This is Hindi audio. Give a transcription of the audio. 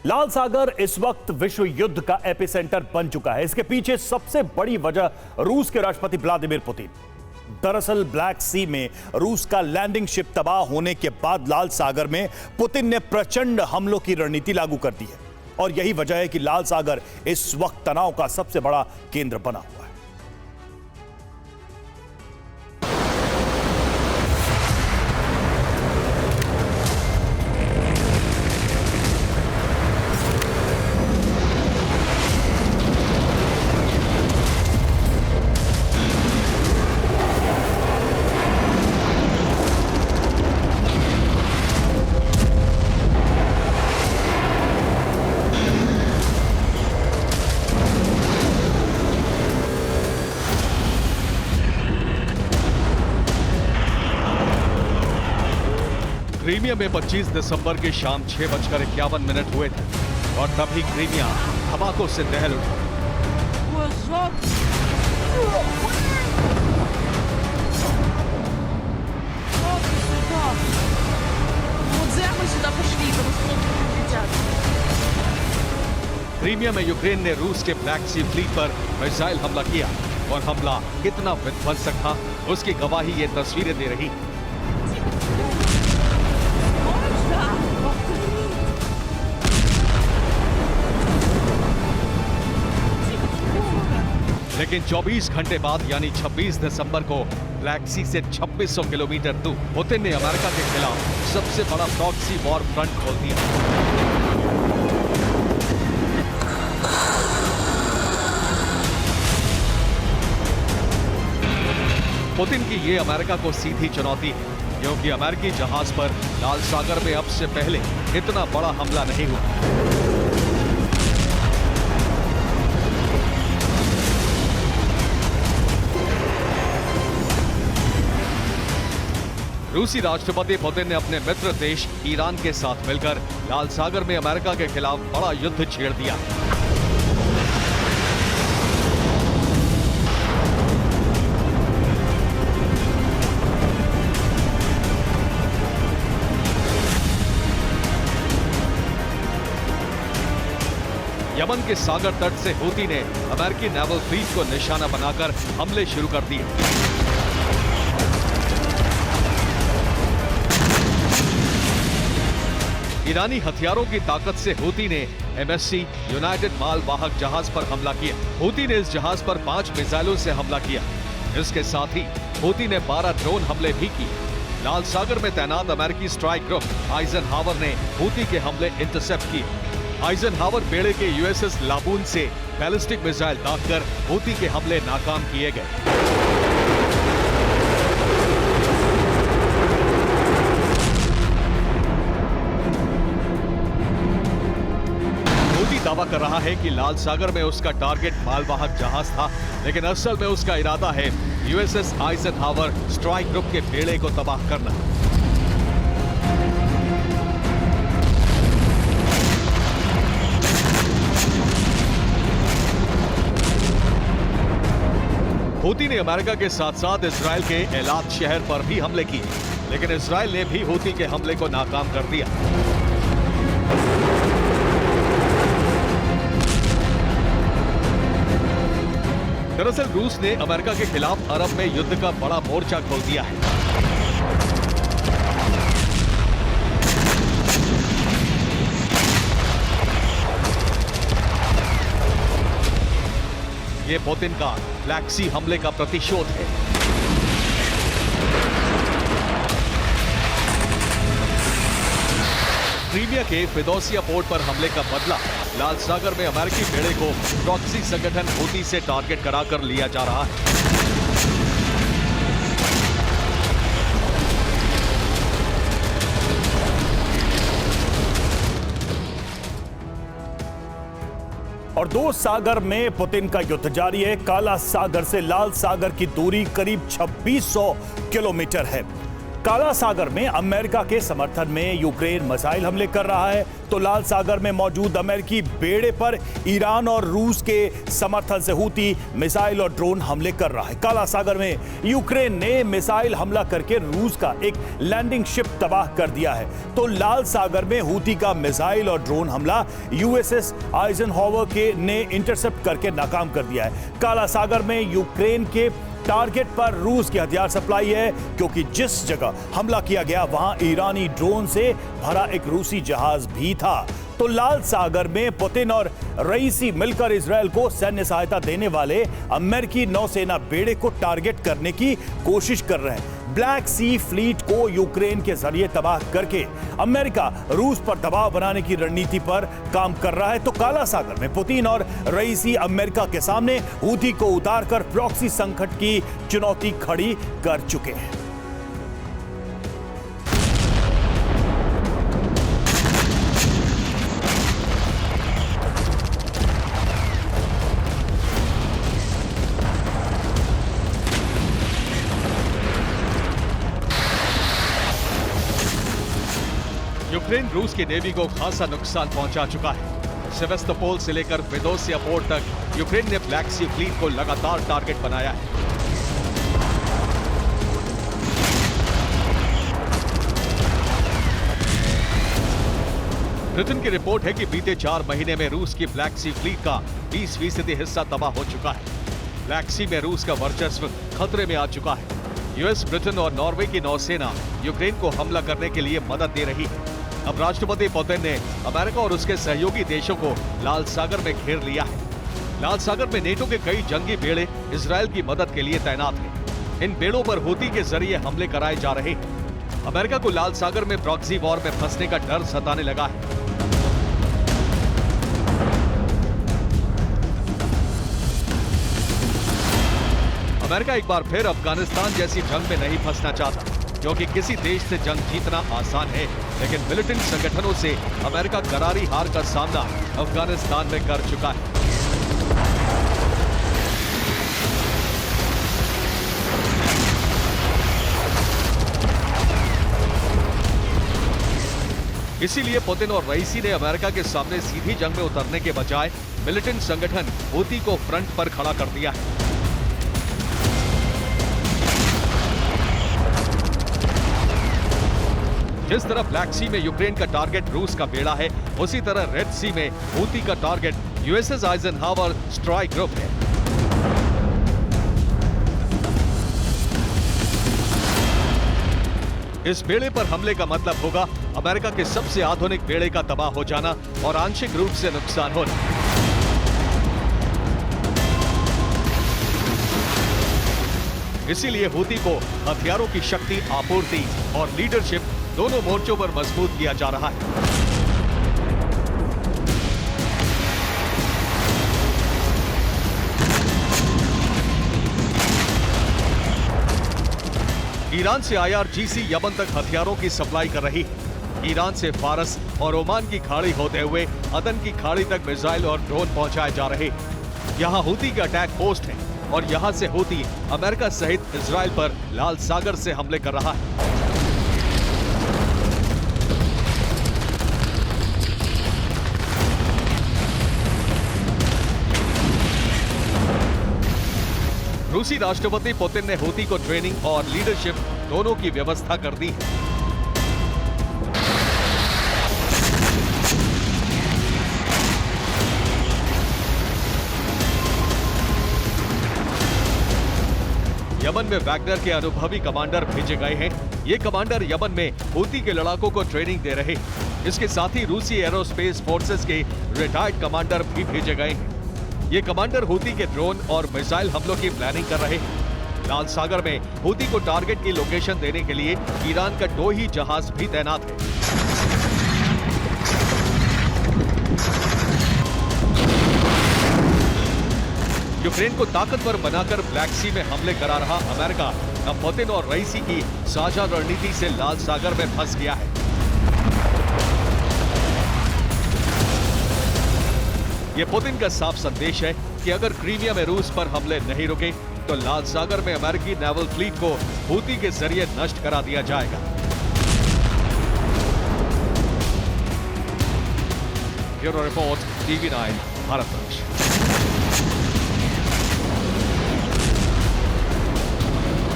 लाल सागर इस वक्त विश्व युद्ध का एपिसेंटर बन चुका है। इसके पीछे सबसे बड़ी वजह रूस के राष्ट्रपति व्लादिमीर पुतिन। दरअसल ब्लैक सी में रूस का लैंडिंग शिप तबाह होने के बाद लाल सागर में पुतिन ने प्रचंड हमलों की रणनीति लागू कर दी है और यही वजह है कि लाल सागर इस वक्त तनाव का सबसे बड़ा केंद्र बना हुआ है। क्रीमिया में 25 दिसंबर की शाम 6:51 हुए थे और तभी क्रीमिया धमाकों से दहल उठा। क्रीमिया में यूक्रेन ने रूस के ब्लैक सी फ्लीट पर मिसाइल हमला किया और हमला कितना विध्वंसक था उसकी गवाही ये तस्वीरें दे रही। लेकिन 24 घंटे बाद यानी 26 दिसंबर को ब्लैक सी से 2600 किलोमीटर दूर पुतिन ने अमेरिका के खिलाफ सबसे बड़ा प्रॉक्सी वॉर फ्रंट खोल दिया। पुतिन की ये अमेरिका को सीधी चुनौती है क्योंकि अमेरिकी जहाज पर लाल सागर में अब से पहले इतना बड़ा हमला नहीं हुआ। रूसी राष्ट्रपति पुतिन ने अपने मित्र देश ईरान के साथ मिलकर लाल सागर में अमेरिका के खिलाफ बड़ा युद्ध छेड़ दिया। यमन के सागर तट से हूती ने अमेरिकी नेवल फ्लीट को निशाना बनाकर हमले शुरू कर दिए। ईरानी हथियारों की ताकत से हूती ने MSC यूनाइटेड माल वाहक जहाज पर हमला किया। हूती ने इस जहाज पर 5 मिसाइलों से हमला किया। इसके साथ ही हूती ने 12 ड्रोन हमले भी किए। लाल सागर में तैनात अमेरिकी स्ट्राइक ग्रुप आइजनहावर ने हूती के हमले इंटरसेप्ट किए। आइजनहावर बेड़े के USS लाबून से बैलिस्टिक मिसाइल दागकर हूती के हमले नाकाम किए गए। दावा कर रहा है कि लाल सागर में उसका टारगेट मालवाहक जहाज था, लेकिन असल में उसका इरादा है USS आइजनहावर स्ट्राइक ग्रुप के बेड़े को तबाह करना। हूती ने अमेरिका के साथ साथ इजराइल के एलात शहर पर भी हमले किए, लेकिन इजराइल ने भी हूती के हमले को नाकाम कर दिया। दरअसल रूस ने अमेरिका के खिलाफ अरब में युद्ध का बड़ा मोर्चा खोल दिया है। ये पुतिन का ब्लैक सी हमले का प्रतिशोध है। क्रीमिया के फिदोसिया पोर्ट पर हमले का बदला लाल सागर में अमेरिकी बेड़े को प्रॉक्सी संगठन हूती से टारगेट कराकर लिया जा रहा है। और दो सागर में पुतिन का युद्ध जारी है। काला सागर से लाल सागर की दूरी करीब 2600 किलोमीटर है। काला सागर में अमेरिका के समर्थन में यूक्रेन मिसाइल हमले कर रहा है, तो लाल सागर में मौजूद अमेरिकी बेड़े पर ईरान और रूस के समर्थन से हूती मिसाइल और ड्रोन हमले कर रहा है। काला सागर में यूक्रेन ने मिसाइल हमला करके रूस का एक लैंडिंग शिप तबाह कर दिया है, तो लाल सागर में हूती का मिसाइल और ड्रोन हमला यूएसएस आइजनहावर के ने इंटरसेप्ट करके नाकाम कर दिया है। काला सागर में यूक्रेन के टारगेट पर रूस की हथियार सप्लाई है, क्योंकि जिस जगह हमला किया गया वहां ईरानी ड्रोन से भरा एक रूसी जहाज भी था। तो लाल सागर में पुतिन और रईसी मिलकर इजरायल को सैन्य सहायता देने वाले अमेरिकी नौसेना बेड़े को टारगेट करने की कोशिश कर रहे हैं। ब्लैक सी फ्लीट को यूक्रेन के जरिए तबाह करके अमेरिका रूस पर दबाव बनाने की रणनीति पर काम कर रहा है। तो काला सागर में पुतिन और रईसी अमेरिका के सामने हूती को उतारकर प्रॉक्सी संकट की चुनौती खड़ी कर चुके हैं। यूक्रेन रूस की नेवी को खासा नुकसान पहुंचा चुका है। सेवेस्तोपोल से लेकर फेदोसिया पोर्ट तक यूक्रेन ने ब्लैक सी फ्लीट को लगातार टारगेट बनाया है। ब्रिटेन की रिपोर्ट है कि बीते 4 महीने में रूस की ब्लैक सी फ्लीट का 20% हिस्सा तबाह हो चुका है। ब्लैक सी में रूस का वर्चस्व खतरे में आ चुका है। यूएस, ब्रिटेन और नॉर्वे की नौसेना यूक्रेन को हमला करने के लिए मदद दे रही है। अब राष्ट्रपति पुतिन ने अमेरिका और उसके सहयोगी देशों को लाल सागर में घेर लिया है। लाल सागर में नेटो के कई जंगी बेड़े इजरायल की मदद के लिए तैनात हैं। इन बेड़ों पर हूती के जरिए हमले कराए जा रहे हैं। अमेरिका को लाल सागर में प्रॉक्सी वॉर में फंसने का डर सताने लगा है। अमेरिका एक बार फिर अफगानिस्तान जैसी जंग में नहीं फंसना चाहता, क्योंकि किसी देश से जंग जीतना आसान है, लेकिन मिलिटेंट संगठनों से अमेरिका करारी हार का सामना अफगानिस्तान में कर चुका है। इसीलिए पुतिन और रईसी ने अमेरिका के सामने सीधी जंग में उतरने के बजाय मिलिटेंट संगठन हूती को फ्रंट पर खड़ा कर दिया है। जिस तरह ब्लैक सी में यूक्रेन का टारगेट रूस का बेड़ा है, उसी तरह रेड सी में हूती का target USS Eisenhower strike group है। इस बेड़े पर हमले का मतलब होगा अमेरिका के सबसे आधुनिक बेड़े का तबाह हो जाना और आंशिक रूप से नुकसान होना। इसीलिए हूती को हथियारों की शक्ति, आपूर्ति और लीडरशिप दोनों मोर्चों पर मजबूत किया जा रहा है। ईरान से आईआरजीसी यमन तक हथियारों की सप्लाई कर रही है। ईरान से फारस और ओमान की खाड़ी होते हुए अदन की खाड़ी तक मिसाइल और ड्रोन पहुंचाए जा रहे हैं। यहां हूती के अटैक पोस्ट है और यहां से हूती अमेरिका सहित इजरायल पर लाल सागर से हमले कर रहा है। रूसी राष्ट्रपति पुतिन ने हूती को ट्रेनिंग और लीडरशिप दोनों की व्यवस्था कर दी है। यमन में वैगनर के अनुभवी कमांडर भेजे गए हैं। ये कमांडर यमन में हूती के लड़ाकों को ट्रेनिंग दे रहे हैं। इसके साथ ही रूसी एरोस्पेस फोर्सेस के रिटायर्ड कमांडर भी भेजे गए हैं। ये कमांडर हूती के ड्रोन और मिसाइल हमलों की प्लानिंग कर रहे हैं। लाल सागर में हूती को टारगेट की लोकेशन देने के लिए ईरान का 2 ही जहाज भी तैनात है। यूक्रेन को ताकतवर बनाकर ब्लैक सी में हमले करा रहा अमेरिका अब पुतिन और रईसी की साझा रणनीति से लाल सागर में फंस गया है। ये पुतिन का साफ संदेश है कि अगर क्रीमिया में रूस पर हमले नहीं रुके तो लाल सागर में अमेरिकी नेवल फ्लीट को हूती के जरिए नष्ट करा दिया जाएगा। Bureau report, TV9 Bharatvarsh.